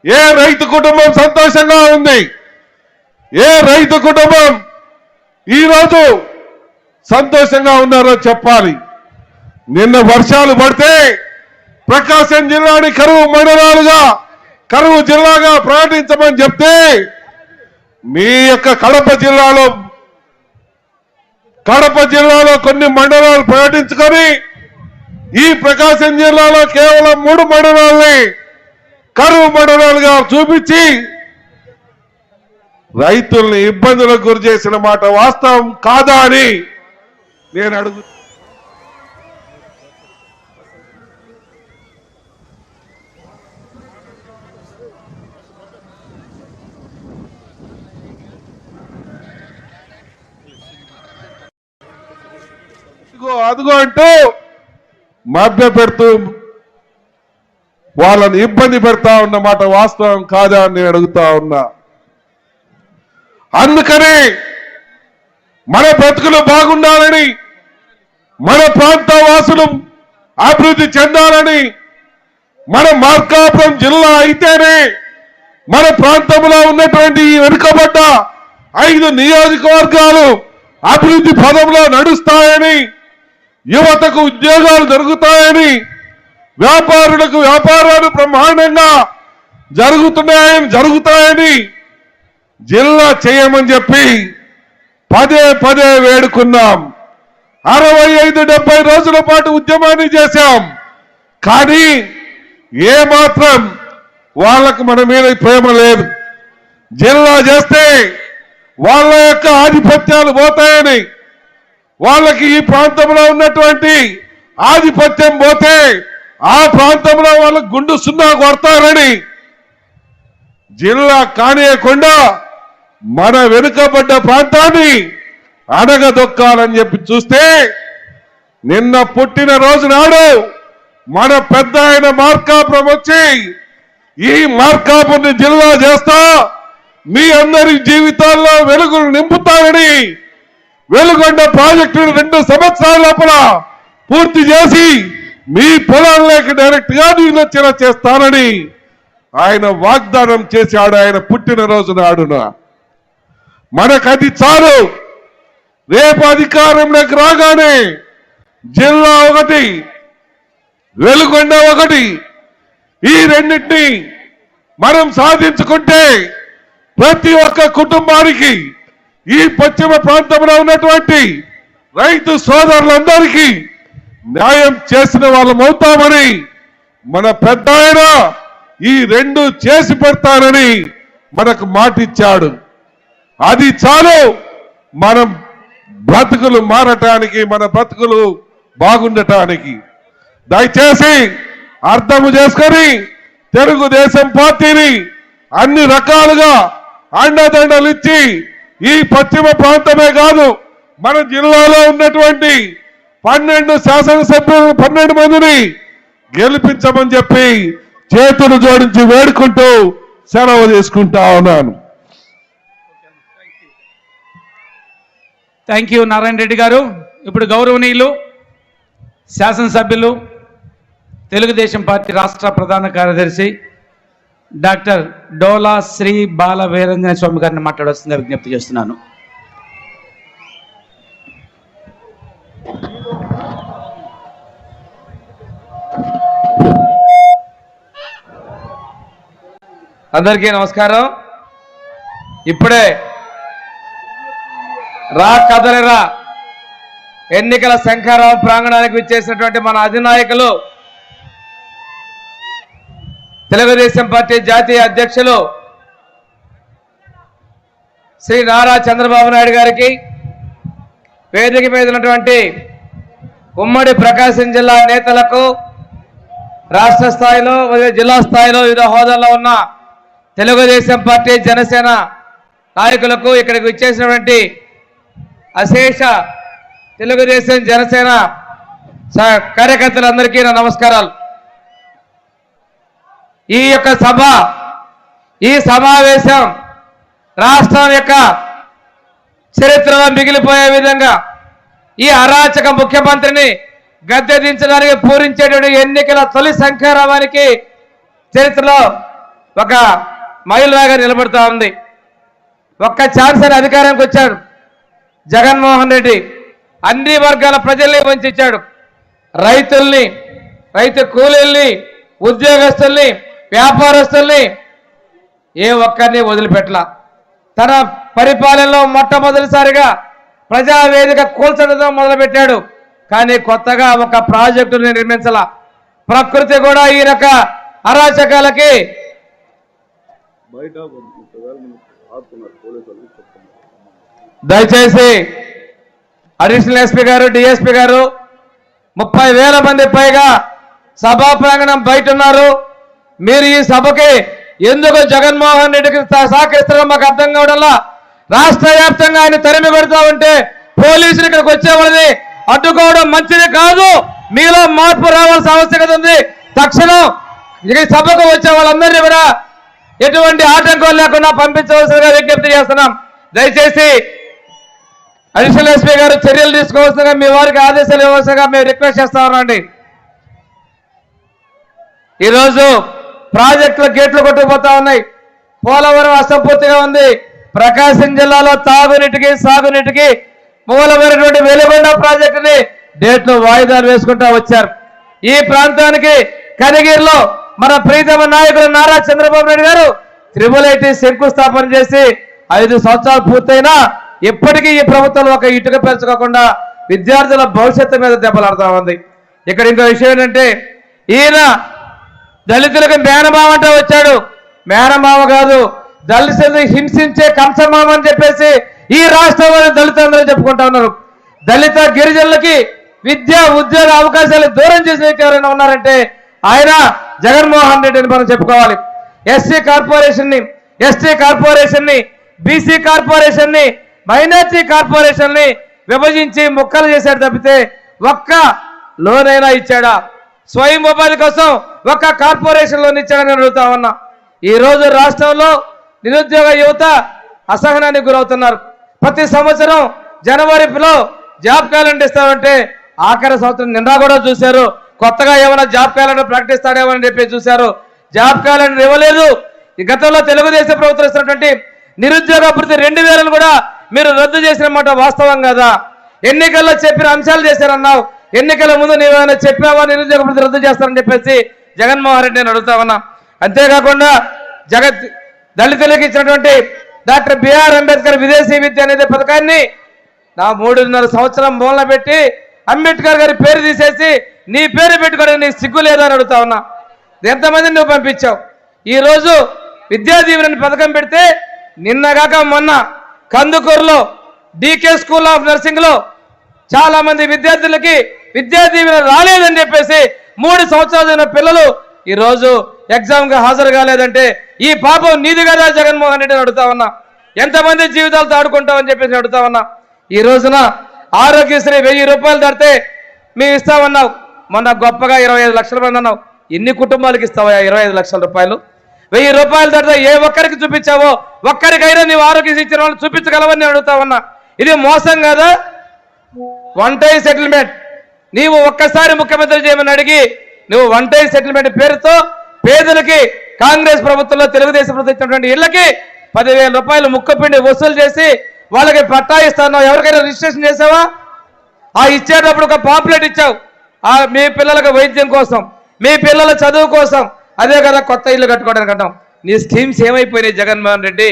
ఏ రైతు కుటుంబం సంతోషంగా ఉంది? ఏ రైతు కుటుంబం ఈరోజు సంతోషంగా ఉన్నారో చెప్పాలి. నిన్న వర్షాలు పడితే ప్రకాశం జిల్లాని కరువు మండలాలుగా కరువు జిల్లాగా ప్రకటించమని చెప్తే మీ యొక్క కడప జిల్లాలో కొన్ని మండలాలు ప్రకటించుకొని ఈ ప్రకాశం జిల్లాలో కేవలం 3 మండలాల్ని కరువు మండలాలుగా చూపించి రైతుల్ని ఇబ్బందులకు గురి చేసిన మాట వాస్తవం కాదా అని నేను అడుగు. అదిగో అంటూ మభ్య పెడుతూ వాళ్ళని ఇబ్బంది పెడతా ఉన్నమాట వాస్తవం కాదా అని నేను అడుగుతా ఉన్నా. అందుకని మన బ్రతుకులు బాగుండాలని, మన ప్రాంత వాసులు అభివృద్ధి చెందాలని, మన మార్కాపురం జిల్లా అయితేనే మన ప్రాంతంలో ఉన్నటువంటి వెనుకబడ్డ 5 నియోజకవర్గాలు అభివృద్ధి పదంలో నడుస్తాయని, యువతకు ఉద్యోగాలు దొరుకుతాయని, వ్యాపారులకు వ్యాపారాలు బ్రహ్మాండంగా జరుగుతాయని జిల్లా చేయమని చెప్పి పదే వేడుకున్నాం. 65-70 రోజుల పాటు ఉద్యమాన్ని చేశాం. కానీ ఏమాత్రం వాళ్ళకు మన మీద ప్రేమ లేదు. జిల్లా చేస్తే వాళ్ళ యొక్క ఆధిపత్యాలు పోతాయని, వాళ్ళకి ఈ ప్రాంతంలో ఉన్నటువంటి ఆధిపత్యం పోతే ఆ ప్రాంతంలో వాళ్ళకు గుండు సున్నా కొడతారని జిల్లా కానియకుండా మన వెనుకబడ్డ ప్రాంతాన్ని అడగదొక్కాలని చెప్పి చూస్తే నిన్న పుట్టిన రోజు నాడు మన పెద్ద ఆయన మార్కాపురం వచ్చి ఈ మార్కాపురం జిల్లా చేస్తా మీ అందరి జీవితాల్లో వెలుగులు నింపుతారని వెలుగొండ ప్రాజెక్టును 2 సంవత్సరాల లోపల పూర్తి చేసి మీ పొలాల్లోకి డైరెక్ట్ గా నీళ్ళు వచ్చేలా చేస్తానని ఆయన వాగ్దానం చేశాడు ఆయన పుట్టినరోజు నాడున. మనకది చాలు. రేపు అధికారంలోకి రాగానే జిల్లా 1, వెలుగొండ 1, ఈ రెండింటిని మనం సాధించుకుంటే ప్రతి ఒక్క కుటుంబానికి ఈ పశ్చిమ ప్రాంతంలో ఉన్నటువంటి రైతు సోదరులందరికీ న్యాయం చేసిన వాళ్ళం అవుతామని మన పెద్ద ఆయన ఈ 2 చేసి పెడతానని మనకు మాటిచ్చాడు. అది చాలు మనం బ్రతుకులు మారటానికి, మన బ్రతుకులు బాగుండటానికి. దయచేసి అర్థము చేసుకొని తెలుగుదేశం పార్టీని అన్ని రకాలుగా అండదండలు ఇచ్చి ఈ పశ్చిమ ప్రాంతమే కాదు మన జిల్లాలో ఉన్నటువంటి 12 శాసనసభ్యులు 12 మందిని గెలిపించమని చెప్పి చేతులు జోడించి వేడుకుంటూ సెలవు తీసుకుంటా ఉన్నాను. థ్యాంక్ యూ నారాయణ రెడ్డి గారు. ఇప్పుడు గౌరవనీయులు శాసనసభ్యులు తెలుగుదేశం పార్టీ రాష్ట్ర ప్రధాన కార్యదర్శి డాక్టర్ డోలా శ్రీ బాల వీరంజన స్వామి గారిని మాట్లాడాల్సిందిగా విజ్ఞప్తి చేస్తున్నాను. అందరికీ నమస్కారం. ఇప్పుడే రా కదలిరా ఎన్నికల శంఖారావు ప్రాంగణానికి విచ్చేసినటువంటి మన అధినాయకులు తెలుగుదేశం పార్టీ జాతీయ అధ్యక్షులు శ్రీ నారా చంద్రబాబు నాయుడు గారికి, వేదిక మీద ఉన్నటువంటి ఉమ్మడి ప్రకాశం జిల్లా నేతలకు, రాష్ట్ర స్థాయిలో జిల్లా స్థాయిలో వివిధ హోదాల్లో ఉన్న తెలుగుదేశం పార్టీ జనసేన నాయకులకు, ఇక్కడికి విచ్చేసినటువంటి అశేష తెలుగుదేశం జనసేన కార్యకర్తలందరికీ నా నమస్కారాలు. ఈ యొక్క సభ, ఈ సమావేశం రాష్ట్రం యొక్క చరిత్రలో మిగిలిపోయే విధంగా ఈ అరాచక ముఖ్యమంత్రిని గద్దె దించడానికి పూరించేటువంటి ఎన్నికల తొలి శంఖారావానికి చరిత్రలో ఒక మైలురాయిగా నిలబడుతూ ఉంది. ఒక్క ఛాన్స్ అని అధికారానికి వచ్చాడు జగన్మోహన్ రెడ్డి. అన్ని వర్గాల ప్రజల్ని వంచాడు. రైతుల్ని, రైతు కూలీల్ని, ఉద్యోగస్తుల్ని, వ్యాపారస్తుల్ని ఏ ఒక్కరిని వదిలిపెట్టలా. తన పరిపాలనలో మొట్టమొదటిసారిగా ప్రజావేదిక కూల్చడంతో మొదలుపెట్టాడు. కానీ కొత్తగా ఒక ప్రాజెక్టుని నిర్మించాల. ప్రకృతి కూడా ఈ రక అరాచకాలకి దయచేసి అడిషనల్ ఎస్పీ గారు, డిఎస్పీ గారు 30,000 మంది పైగా సభా ప్రాంగణం బయట ఉన్నారు. మీరు ఈ సభకి ఎందుకు జగన్మోహన్ రెడ్డికి సహకరిస్తారో మాకు అర్థం కావడంలా. రాష్ట్ర వ్యాప్తంగా ఆయన తరిమి కొడతా ఉంటే పోలీసులు ఇక్కడికి వచ్చేవాళ్ళని అడ్డుకోవడం మంచిది కాదు. మీలో మార్పు రావాల్సిన ఆవశ్యకత ఉంది. తక్షణం ఈ సభకు వచ్చే వాళ్ళందరినీ కూడా ఎటువంటి ఆటంకం లేకుండా పంపించవలసిందిగా విజ్ఞప్తి చేస్తున్నాం. దయచేసి అడిషనల్ ఎస్పీ గారు చర్యలు తీసుకోవాల్సిందిగా మీ వారికి ఆదేశాలు ఇవ్వాల్సిందిగా మేము రిక్వెస్ట్ చేస్తా ఉన్నాండి. ఈరోజు ప్రాజెక్టుల గేట్లు కొట్టుకుపోతా ఉన్నాయి. పోలవరం అసంపూర్తిగా ఉంది. ప్రకాశం జిల్లాలో తాగునీటికి సాగునీటికి మూలమైనటువంటి వెలుగొండ ప్రాజెక్టుని డేట్లు వాయిదాలు వేసుకుంటూ వచ్చారు. ఈ ప్రాంతానికి కనిగిరిలో మన ప్రీతమ నాయకులు నారా చంద్రబాబు నాయుడు గారు త్రిబుల్ శంకుస్థాపన చేసి 5 సంవత్సరాలు పూర్తయినా ఇప్పటికీ ఈ ప్రభుత్వం ఒక ఇటుక పెంచుకోకుండా విద్యార్థుల భవిష్యత్తు మీద దెబ్బలాడుతూ ఉంది. ఇక్కడ ఇంకో విషయం ఏంటంటే ఈయన దళితులకు మేనమామ అంటే వచ్చాడు. మేనమామ కాదు, దళితులను హింసించే కంసమామ అని చెప్పేసి ఈ రాష్ట్రంలోని దళితులందరూ చెప్పుకుంటా ఉన్నారు. దళిత గిరిజనులకి విద్యా ఉద్యోగ అవకాశాలు దూరం చేసే ఎవరైనా ఉన్నారంటే ఆయన జగన్మోహన్ రెడ్డిని మనం చెప్పుకోవాలి. ఎస్సీ కార్పొరేషన్ ని, ఎస్టీ కార్పొరేషన్ ని, బీసీ కార్పొరేషన్ ని, మైనార్టీ కార్పొరేషన్ ని విభజించి ముక్కలు చేశాడు తప్పితే ఒక్క లోనైనా ఇచ్చాడా? స్వయం ఉపాధి కోసం ఒక్క కార్పొరేషన్ లోన్ ఇచ్చాడని అడుగుతా ఉన్నా. ఈ రోజు రాష్ట్రంలో నిరుద్యోగ యువత అసహనానికి గురవుతున్నారు. ప్రతి సంవత్సరం జనవరిలో జాబ్ క్యాలెండర్ ఇస్తామంటే ఆఖరి సంవత్సరం నిండా కూడా చూశారు. కొత్తగా ఏమైనా జాబ్ క్యాలెండర్ ప్రకటిస్తాడేమో అని చెప్పి చూశారు. జాబ్ క్యాలెండర్ ఇవ్వలేదు. ఈ గతంలో తెలుగుదేశం ప్రభుత్వం ఇస్తున్నటువంటి నిరుద్యోగ భృతి 2,000 కూడా మీరు రద్దు చేసిన మాట వాస్తవం కదా? ఎన్నికల్లో చెప్పిన అంశాలు చేశారన్నావు. ఎన్నికల ముందు నీవేమైనా చెప్పావా నిరుద్యోగ భృతి రద్దు చేస్తారని చెప్పేసి జగన్మోహన్ రెడ్డి నేను అడుగుతా ఉన్నా. అంతేకాకుండా దళితులకు ఇచ్చినటువంటి డాక్టర్ బిఆర్ అంబేద్కర్ విదేశీ విద్య అనేది పథకాన్ని నా 3.5 సంవత్సరం మూలన పెట్టి అంబేద్కర్ గారి పేరు తీసేసి నీ పేరు పెట్టుకోవడానికి నీకు సిగ్గు లేదా అని అడుగుతా ఉన్నా. ఎంతమందిని నువ్వు పంపించావు? ఈరోజు విద్యా దీవెన పథకం పెడితే నిన్నగాక మొన్న కందుకూరులో డీకే స్కూల్ ఆఫ్ నర్సింగ్ లో చాలా మంది విద్యార్థులకి విద్యా దీవెన రాలేదని చెప్పేసి 3 సంవత్సరాలు పిల్లలు ఈరోజు ఎగ్జామ్ గా హాజరు కాలేదంటే ఈ పాపం నీది కదా జగన్మోహన్ రెడ్డిని అడుగుతా ఉన్నా. ఎంతమంది జీవితాలతో ఆడుకుంటామని చెప్పేసి అడుగుతా ఉన్నా. ఈ రోజున ఆరోగ్యశ్రీ 1000 రూపాయలు దాటితే మేము ఇస్తామన్నావు. మొన్న గొప్పగా 25 లక్షల మంది అన్నావు. ఎన్ని కుటుంబాలకు ఇస్తావా 25 లక్షల రూపాయలు? 1000 రూపాయలు దాటితే ఏ ఒక్కరికి చూపించావో ఒక్కరికైనా నీవు ఆరోగ్యశ్రీ ఇచ్చిన వాళ్ళు చూపించగలవని అడుగుతా ఉన్నా. ఇది మోసం కదా? వన్ టైం సెటిల్మెంట్ నీవు ఒక్కసారి ముఖ్యమంత్రి చేయమని అడిగి నువ్వు వన్ టైం సెటిల్మెంట్ పేరుతో పేదలకి కాంగ్రెస్ ప్రభుత్వంలో తెలుగుదేశం ప్రభుత్వం ఇచ్చినటువంటి ఇళ్లకి 10,000 రూపాయలు ముక్కపిండి వసూలు చేసి వాళ్ళకి పట్టా ఇస్తాను. ఎవరికైనా రిజిస్ట్రేషన్ చేసావా? ఆ ఇచ్చేటప్పుడు ఒక పాంప్లెట్ ఇచ్చావు. మీ పిల్లలకు వైద్యం కోసం, మీ పిల్లల చదువు కోసం, అదే కదా కొత్త ఇల్లు కట్టుకోవడానికి అంటాం. నీ స్కీమ్స్ ఏమైపోయినాయి జగన్మోహన్ రెడ్డి?